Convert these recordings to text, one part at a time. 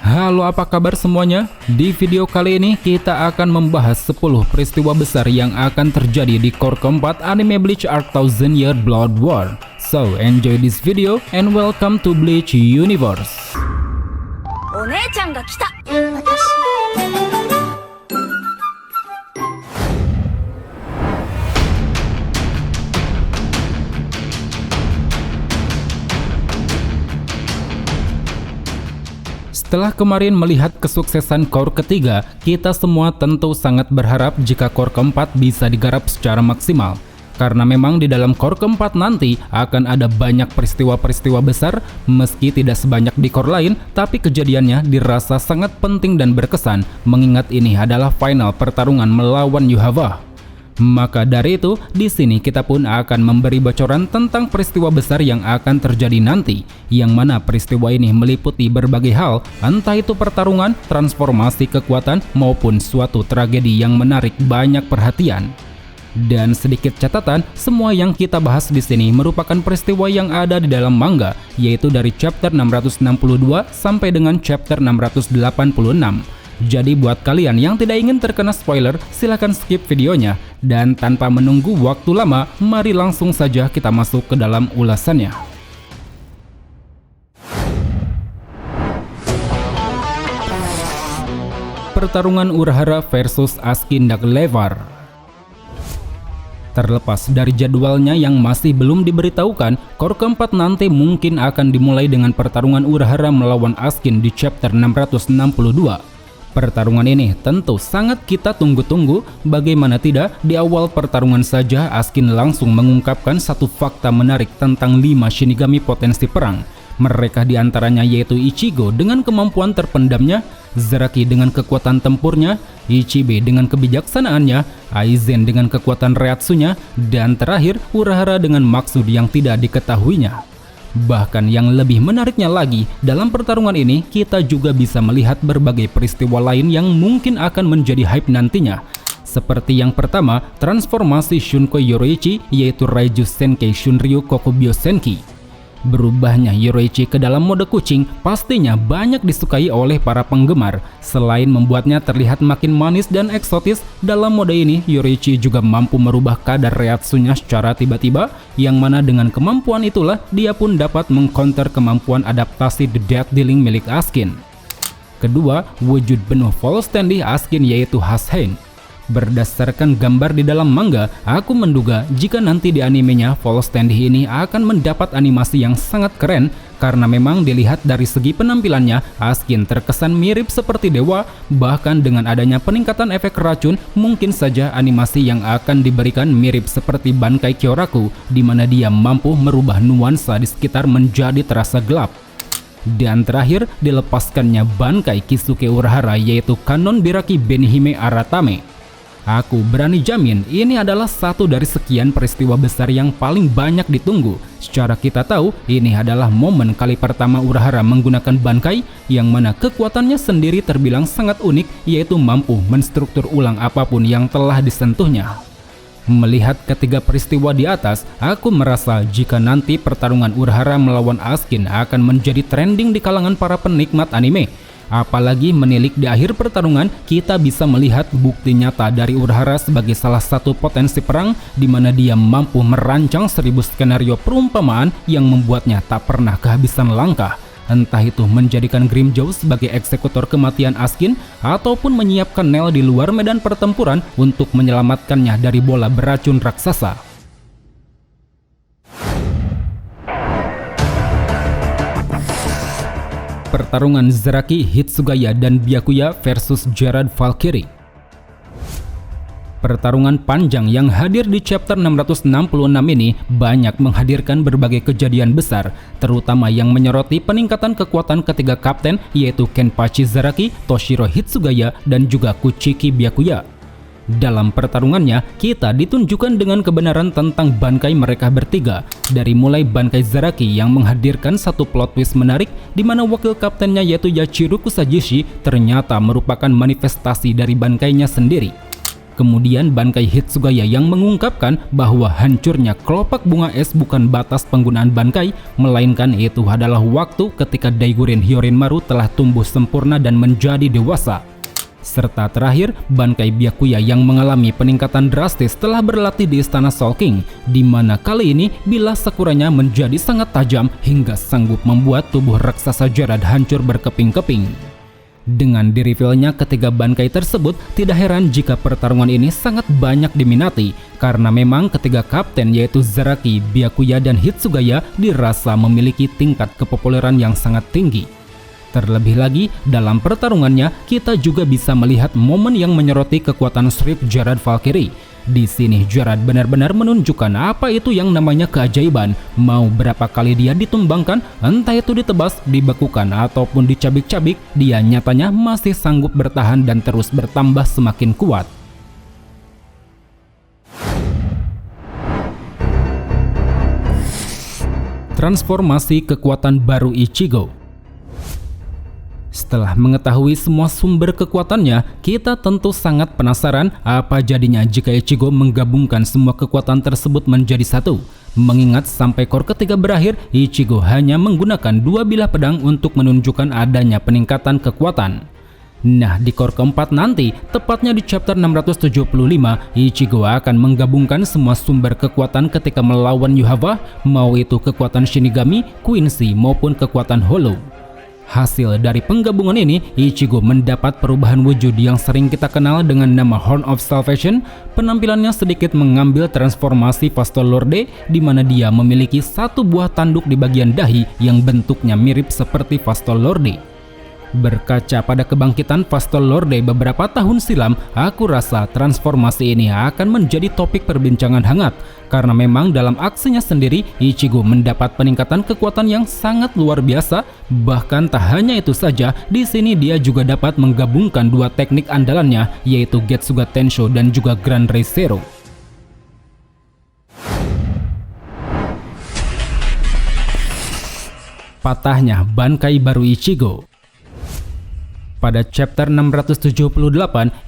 Halo, apa kabar semuanya? Di video kali ini kita akan membahas 10 peristiwa besar yang akan terjadi di core keempat anime Bleach Arc Thousand Year Blood War. So, enjoy this video and welcome to Bleach Universe. Setelah kemarin melihat kesuksesan core ketiga, kita semua tentu sangat berharap jika core keempat bisa digarap secara maksimal. Karena memang di dalam core keempat nanti akan ada banyak peristiwa-peristiwa besar, meski tidak sebanyak di core lain, tapi kejadiannya dirasa sangat penting dan berkesan, mengingat ini adalah final pertarungan melawan Yuhava. Maka dari itu, di sini kita pun akan memberi bocoran tentang peristiwa besar yang akan terjadi nanti, yang mana peristiwa ini meliputi berbagai hal, entah itu pertarungan, transformasi kekuatan, maupun suatu tragedi yang menarik banyak perhatian. Dan sedikit catatan, semua yang kita bahas di sini merupakan peristiwa yang ada di dalam manga, yaitu dari chapter 662 sampai dengan chapter 686. Jadi buat kalian yang tidak ingin terkena spoiler, silahkan skip videonya. Dan tanpa menunggu waktu lama, mari langsung saja kita masuk ke dalam ulasannya. Pertarungan Urahara versus Askin Daglevar. Terlepas dari jadwalnya yang masih belum diberitahukan, core keempat nanti mungkin akan dimulai dengan pertarungan Urahara melawan Askin di chapter 662. Pertarungan ini tentu sangat kita tunggu-tunggu, bagaimana tidak di awal pertarungan saja Askin langsung mengungkapkan satu fakta menarik tentang 5 Shinigami potensi perang. Mereka diantaranya yaitu Ichigo dengan kemampuan terpendamnya, Zaraki dengan kekuatan tempurnya, Ichibe dengan kebijaksanaannya, Aizen dengan kekuatan reatsunya, dan terakhir Urahara dengan maksud yang tidak diketahuinya. Bahkan yang lebih menariknya lagi, dalam pertarungan ini kita juga bisa melihat berbagai peristiwa lain yang mungkin akan menjadi hype nantinya. Seperti yang pertama, transformasi Shunko Yoroichi yaitu Raiju Senkei Shunryu Kokubyo Senki. Berubahnya Yoroichi ke dalam mode kucing pastinya banyak disukai oleh para penggemar. Selain membuatnya terlihat makin manis dan eksotis, dalam mode ini Yoroichi juga mampu merubah kadar reatsunya secara tiba-tiba, yang mana dengan kemampuan itulah dia pun dapat mengcounter kemampuan adaptasi The Death Dealing milik Askin. Kedua, wujud penuh full stand Askin yaitu Hashen. Berdasarkan gambar di dalam manga, aku menduga jika nanti di animenya Full Stand ini akan mendapat animasi yang sangat keren, karena memang dilihat dari segi penampilannya Askin terkesan mirip seperti dewa. Bahkan dengan adanya peningkatan efek racun, mungkin saja animasi yang akan diberikan mirip seperti Bankai Kyoraku, di mana dia mampu merubah nuansa di sekitar menjadi terasa gelap. Dan terakhir, dilepaskannya Bankai Kisuke Urahara yaitu Kanon Biraki Benihime Aratame. Aku berani jamin ini adalah satu dari sekian peristiwa besar yang paling banyak ditunggu. Secara kita tahu, ini adalah momen kali pertama Urahara menggunakan Bankai, yang mana kekuatannya sendiri terbilang sangat unik, yaitu mampu menstruktur ulang apapun yang telah disentuhnya. Melihat ketiga peristiwa di atas, aku merasa jika nanti pertarungan Urahara melawan Askin akan menjadi trending di kalangan para penikmat anime. Apalagi menilik di akhir pertarungan, kita bisa melihat bukti nyata dari Urahara sebagai salah satu potensi perang, di mana dia mampu merancang 1000 skenario perumpamaan yang membuatnya tak pernah kehabisan langkah. Entah itu menjadikan Grimmjow sebagai eksekutor kematian Askin, ataupun menyiapkan Nel di luar medan pertempuran untuk menyelamatkannya dari bola beracun raksasa. Pertarungan Zaraki, Hitsugaya, dan Byakuya versus Gerard Valkyrie. Pertarungan panjang yang hadir di chapter 666 ini banyak menghadirkan berbagai kejadian besar, terutama yang menyoroti peningkatan kekuatan ketiga kapten yaitu Kenpachi Zaraki, Toshiro Hitsugaya, dan juga Kuchiki Byakuya. Dalam pertarungannya, kita ditunjukkan dengan kebenaran tentang Bankai mereka bertiga. Dari mulai Bankai Zaraki yang menghadirkan satu plot twist menarik, di mana wakil kaptennya yaitu Yachiru Kusajishi ternyata merupakan manifestasi dari Bankainya sendiri. Kemudian Bankai Hitsugaya yang mengungkapkan bahwa hancurnya kelopak bunga es bukan batas penggunaan Bankai, melainkan itu adalah waktu ketika Daiguren Hyorinmaru telah tumbuh sempurna dan menjadi dewasa. Serta terakhir, Bankai Byakuya yang mengalami peningkatan drastis telah berlatih di Istana Soul King, di mana kali ini bilah sakuranya menjadi sangat tajam hingga sanggup membuat tubuh raksasa Jarad hancur berkeping-keping. Dengan di-reveal-nya ketiga Bankai tersebut, tidak heran jika pertarungan ini sangat banyak diminati, karena memang ketiga kapten yaitu Zaraki, Byakuya, dan Hitsugaya dirasa memiliki tingkat kepopuleran yang sangat tinggi. Terlebih lagi, dalam pertarungannya, kita juga bisa melihat momen yang menyoroti kekuatan Shriek Jarad Valkyrie. Di sini Jarad benar-benar menunjukkan apa itu yang namanya keajaiban. Mau berapa kali dia ditumbangkan, entah itu ditebas, dibekukan, ataupun dicabik-cabik, dia nyatanya masih sanggup bertahan dan terus bertambah semakin kuat. Transformasi kekuatan baru Ichigo. Setelah mengetahui semua sumber kekuatannya, kita tentu sangat penasaran apa jadinya jika Ichigo menggabungkan semua kekuatan tersebut menjadi satu. Mengingat sampai core ketiga berakhir, Ichigo hanya menggunakan 2 bilah pedang untuk menunjukkan adanya peningkatan kekuatan. Nah, di core keempat nanti, tepatnya di chapter 675, Ichigo akan menggabungkan semua sumber kekuatan ketika melawan Yuhava, mau itu kekuatan Shinigami, Quincy, maupun kekuatan Hollow. Hasil dari penggabungan ini, Ichigo mendapat perubahan wujud yang sering kita kenal dengan nama Horn of Salvation. Penampilannya sedikit mengambil transformasi Vasto Lorde, di mana dia memiliki satu buah tanduk di bagian dahi yang bentuknya mirip seperti Vasto Lorde. Berkaca pada kebangkitan Vasto Lorde beberapa tahun silam, aku rasa transformasi ini akan menjadi topik perbincangan hangat. Karena memang dalam aksinya sendiri, Ichigo mendapat peningkatan kekuatan yang sangat luar biasa. Bahkan tak hanya itu saja, di sini dia juga dapat menggabungkan 2 teknik andalannya, yaitu Getsuga Tensho dan juga Grand Ray Zero. Patahnya Bankai baru Ichigo. Pada chapter 678,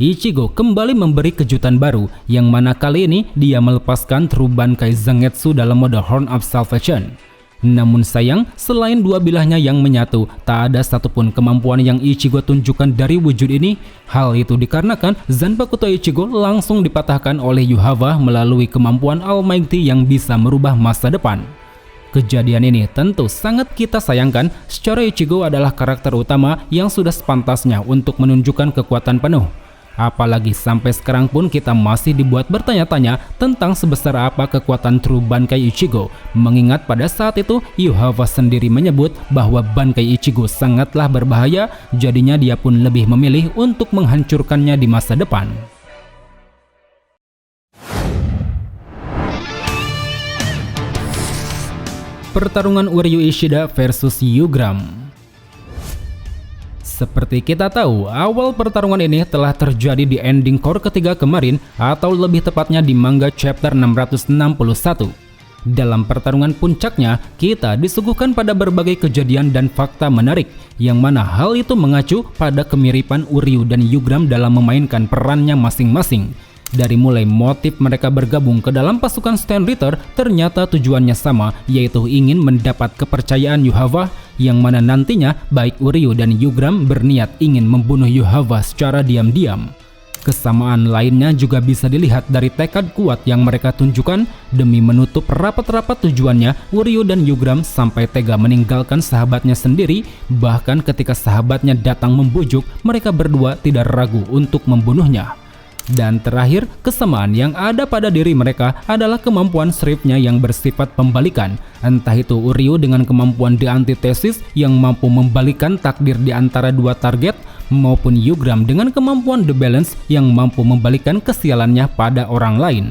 Ichigo kembali memberi kejutan baru, yang mana kali ini dia melepaskan True Bankai Zangetsu dalam mode Horn of Salvation. Namun sayang, selain 2 bilahnya yang menyatu, tak ada satupun kemampuan yang Ichigo tunjukkan dari wujud ini. Hal itu dikarenakan Zanpakuto Ichigo langsung dipatahkan oleh Yuhava melalui kemampuan Almighty yang bisa merubah masa depan. Kejadian ini tentu sangat kita sayangkan, secara Ichigo adalah karakter utama yang sudah sepantasnya untuk menunjukkan kekuatan penuh. Apalagi sampai sekarang pun kita masih dibuat bertanya-tanya tentang sebesar apa kekuatan True Bankai Ichigo. Mengingat pada saat itu Yuhava sendiri menyebut bahwa Bankai Ichigo sangatlah berbahaya, jadinya dia pun lebih memilih untuk menghancurkannya di masa depan. Pertarungan Uryu Ishida versus Yugram. Seperti kita tahu, awal pertarungan ini telah terjadi di ending core ketiga kemarin, atau lebih tepatnya di manga chapter 661. Dalam pertarungan puncaknya, kita disuguhkan pada berbagai kejadian dan fakta menarik, yang mana hal itu mengacu pada kemiripan Uryu dan Yugram dalam memainkan perannya masing-masing. Dari mulai motif mereka bergabung ke dalam pasukan Stand Ritter, ternyata tujuannya sama, yaitu ingin mendapat kepercayaan Yuhava, yang mana nantinya baik Uryu dan Yugram berniat ingin membunuh Yuhava secara diam-diam. Kesamaan lainnya juga bisa dilihat dari tekad kuat yang mereka tunjukkan. Demi menutup rapat-rapat tujuannya, Uryu dan Yugram sampai tega meninggalkan sahabatnya sendiri. Bahkan ketika sahabatnya datang membujuk, mereka berdua tidak ragu untuk membunuhnya. Dan terakhir, kesamaan yang ada pada diri mereka adalah kemampuan Shriek-nya yang bersifat pembalikan. Entah itu Uryu dengan kemampuan The Antithesis yang mampu membalikan takdir di antara 2 target, maupun Yugram dengan kemampuan The Balance yang mampu membalikan kesialannya pada orang lain.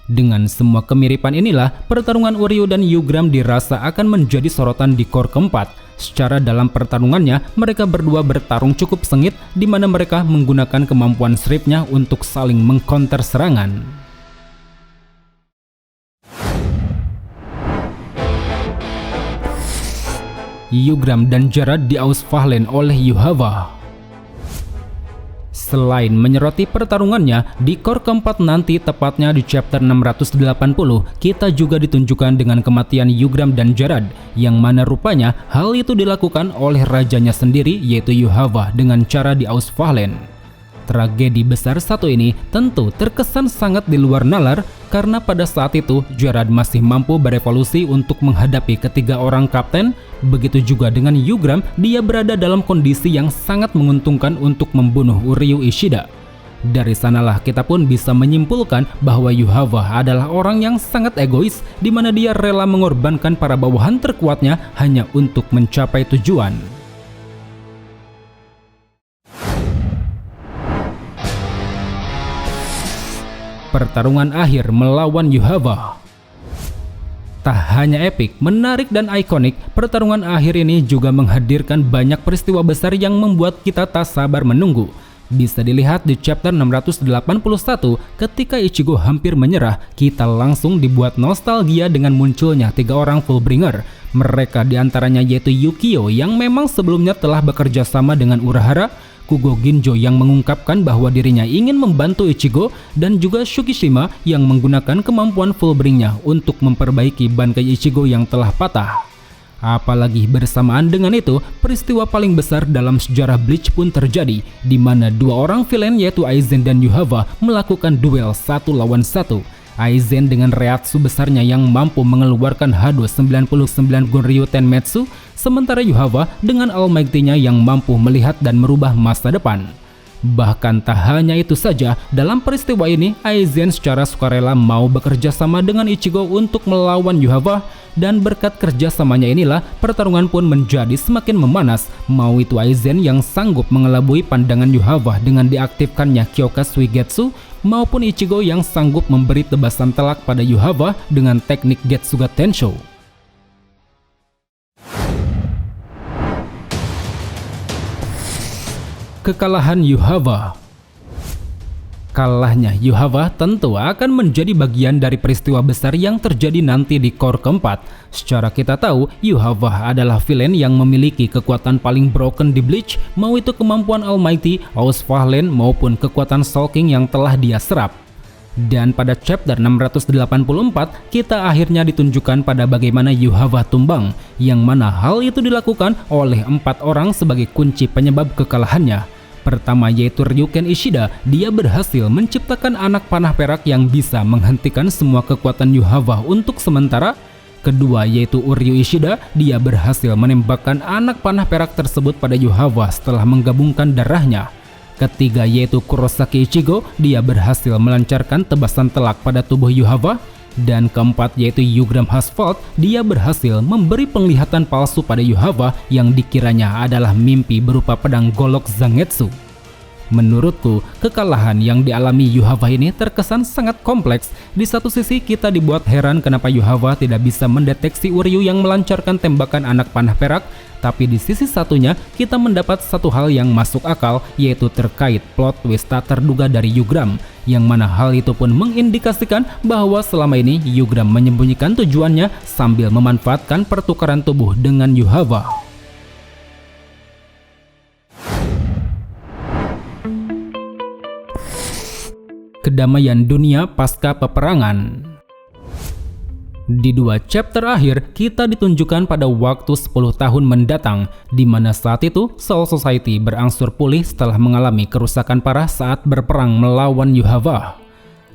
Dengan semua kemiripan inilah, pertarungan Uryu dan Yugram dirasa akan menjadi sorotan di core keempat. Secara dalam pertarungannya, mereka berdua bertarung cukup sengit, di mana mereka menggunakan kemampuan Shriek-nya untuk saling mengcounter serangan. Yugram dan Jarad di-Ausfahlen oleh Yuhava. Selain menyoroti pertarungannya, di core keempat nanti tepatnya di chapter 680, kita juga ditunjukkan dengan kematian Yugram dan Gerard, yang mana rupanya hal itu dilakukan oleh rajanya sendiri yaitu Yuhava dengan cara di Ausfahlen. Tragedi besar satu ini tentu terkesan sangat di luar nalar karena pada saat itu Gerard masih mampu berevolusi untuk menghadapi ketiga orang kapten. Begitu juga dengan Yugram, dia berada dalam kondisi yang sangat menguntungkan untuk membunuh Uryu Ishida. Dari sanalah kita pun bisa menyimpulkan bahwa Yuhava adalah orang yang sangat egois, di mana dia rela mengorbankan para bawahan terkuatnya hanya untuk mencapai tujuan. Pertarungan akhir melawan Yuhava. Tak hanya epik, menarik dan ikonik, pertarungan akhir ini juga menghadirkan banyak peristiwa besar yang membuat kita tak sabar menunggu. Bisa dilihat di chapter 681, ketika Ichigo hampir menyerah, kita langsung dibuat nostalgia dengan munculnya 3 orang Fullbringer. Mereka diantaranya yaitu Yukio yang memang sebelumnya telah bekerja sama dengan Urahara, Kugo Ginjo yang mengungkapkan bahwa dirinya ingin membantu Ichigo, dan juga Shukishima yang menggunakan kemampuan Fullbringnya untuk memperbaiki bangkai Ichigo yang telah patah. Apalagi bersamaan dengan itu, peristiwa paling besar dalam sejarah Bleach pun terjadi, di mana 2 orang villain yaitu Aizen dan Yuhava melakukan duel 1 lawan 1. Aizen dengan reatsu besarnya yang mampu mengeluarkan Hado 99 Gonryu Tenmetsu, sementara Yuhava dengan Almighty-nya yang mampu melihat dan merubah masa depan. Bahkan tak hanya itu saja, dalam peristiwa ini Aizen secara sukarela mau bekerja sama dengan Ichigo untuk melawan Yuhava, dan berkat kerjasamanya inilah pertarungan pun menjadi semakin memanas. Mau itu Aizen yang sanggup mengelabui pandangan Yuhava dengan diaktifkannya Kyoka Suigetsu, maupun Ichigo yang sanggup memberi tebasan telak pada Yuhava dengan teknik Getsuga Tensho. Kekalahan Yuhava. Kalahnya Yuhava tentu akan menjadi bagian dari peristiwa besar yang terjadi nanti di core keempat. Secara kita tahu, Yuhava adalah villain yang memiliki kekuatan paling broken di Bleach, mau itu kemampuan Almighty, Ausfahlen maupun kekuatan Soul King yang telah dia serap. Dan pada chapter 684, kita akhirnya ditunjukkan pada bagaimana Yuhava tumbang, yang mana hal itu dilakukan oleh 4 orang sebagai kunci penyebab kekalahannya. Pertama yaitu Ryuken Ishida, dia berhasil menciptakan anak panah perak yang bisa menghentikan semua kekuatan Yuhava untuk sementara. Kedua yaitu Uryu Ishida, dia berhasil menembakkan anak panah perak tersebut pada Yuhava setelah menggabungkan darahnya. Ketiga yaitu Kurosaki Ichigo, dia berhasil melancarkan tebasan telak pada tubuh Yuhava. Dan keempat yaitu Yugram Asphalt, dia berhasil memberi penglihatan palsu pada Yuhava yang dikiranya adalah mimpi berupa pedang golok Zangetsu. Menurutku, kekalahan yang dialami Yuhava ini terkesan sangat kompleks. Di satu sisi kita dibuat heran kenapa Yuhava tidak bisa mendeteksi Uryu yang melancarkan tembakan anak panah perak, tapi di sisi satunya kita mendapat satu hal yang masuk akal, yaitu terkait plot twist tak terduga dari Yugram, yang mana hal itu pun mengindikasikan bahwa selama ini Yugram menyembunyikan tujuannya sambil memanfaatkan pertukaran tubuh dengan Yuhava. Kedamaian dunia pasca peperangan. Di 2 chapter akhir, kita ditunjukkan pada waktu 10 tahun mendatang, di mana saat itu Soul Society berangsur pulih setelah mengalami kerusakan parah saat berperang melawan Yuhava.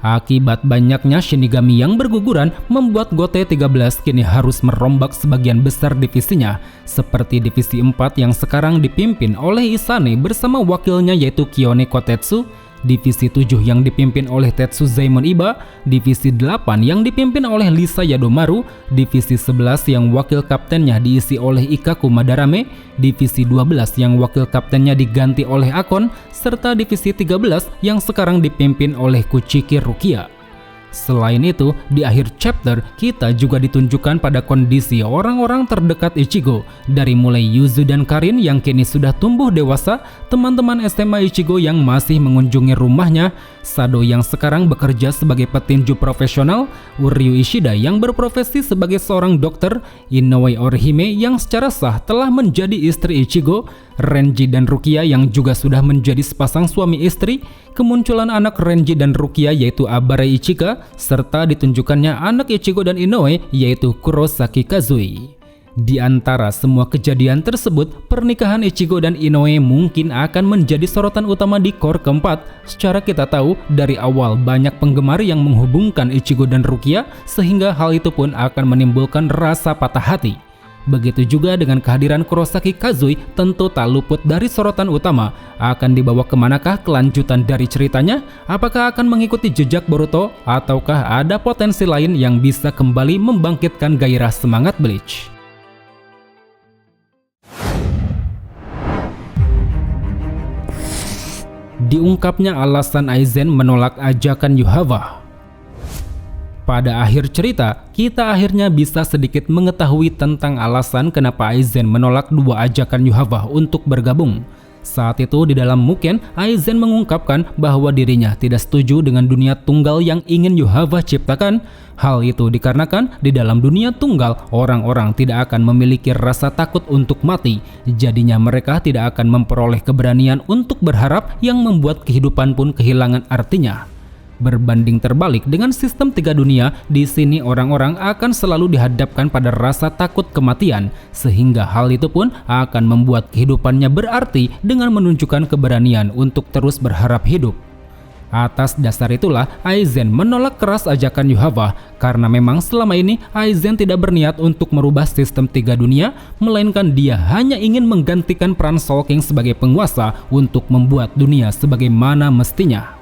Akibat banyaknya Shinigami yang berguguran, membuat Gote 13 kini harus merombak sebagian besar divisinya, seperti divisi 4 yang sekarang dipimpin oleh Isane bersama wakilnya yaitu Kiyone Kotetsu, divisi 7 yang dipimpin oleh Tetsuzaimon Iba, divisi 8 yang dipimpin oleh Lisa Yadomaru, divisi 11 yang wakil kaptennya diisi oleh Ikkaku Madarame, divisi 12 yang wakil kaptennya diganti oleh Akon, serta divisi 13 yang sekarang dipimpin oleh Kuchiki Rukia. Selain itu, di akhir chapter kita juga ditunjukkan pada kondisi orang-orang terdekat Ichigo, dari mulai Yuzu dan Karin yang kini sudah tumbuh dewasa, teman-teman SMA Ichigo yang masih mengunjungi rumahnya, Sado yang sekarang bekerja sebagai petinju profesional, Uryu Ishida yang berprofesi sebagai seorang dokter, Inoue Orihime yang secara sah telah menjadi istri Ichigo, Renji dan Rukia yang juga sudah menjadi sepasang suami istri, kemunculan anak Renji dan Rukia yaitu Abare Ichika, serta ditunjukkannya anak Ichigo dan Inoue yaitu Kurosaki Kazui. Di antara semua kejadian tersebut, pernikahan Ichigo dan Inoue mungkin akan menjadi sorotan utama di core keempat. Secara kita tahu, dari awal banyak penggemar yang menghubungkan Ichigo dan Rukia, sehingga hal itu pun akan menimbulkan rasa patah hati. Begitu juga dengan kehadiran Kurosaki Kazui, tentu tak luput dari sorotan utama. Akan dibawa kemanakah kelanjutan dari ceritanya? Apakah akan mengikuti jejak Boruto? Ataukah ada potensi lain yang bisa kembali membangkitkan gairah semangat Bleach? Diungkapnya alasan Aizen menolak ajakan Yuhava. Pada akhir cerita, kita akhirnya bisa sedikit mengetahui tentang alasan kenapa Aizen menolak dua ajakan Yuhava untuk bergabung. Saat itu di dalam Muken, Aizen mengungkapkan bahwa dirinya tidak setuju dengan dunia tunggal yang ingin Yuhava ciptakan. Hal itu dikarenakan di dalam dunia tunggal, orang-orang tidak akan memiliki rasa takut untuk mati. Jadinya mereka tidak akan memperoleh keberanian untuk berharap yang membuat kehidupan pun kehilangan artinya. Berbanding terbalik dengan sistem tiga dunia, di sini orang-orang akan selalu dihadapkan pada rasa takut kematian, sehingga hal itu pun akan membuat kehidupannya berarti dengan menunjukkan keberanian untuk terus berharap hidup. Atas dasar itulah Aizen menolak keras ajakan Yuhava, karena memang selama ini Aizen tidak berniat untuk merubah sistem tiga dunia, melainkan dia hanya ingin menggantikan peran Soul King sebagai penguasa untuk membuat dunia sebagaimana mestinya.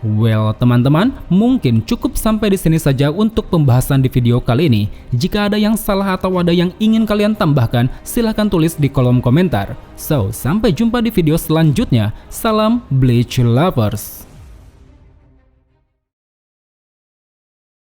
Well teman-teman, mungkin cukup sampai di sini saja untuk pembahasan di video kali ini. Jika ada yang salah atau ada yang ingin kalian tambahkan, silahkan tulis di kolom komentar. So, sampai jumpa di video selanjutnya. Salam Bleach Lovers.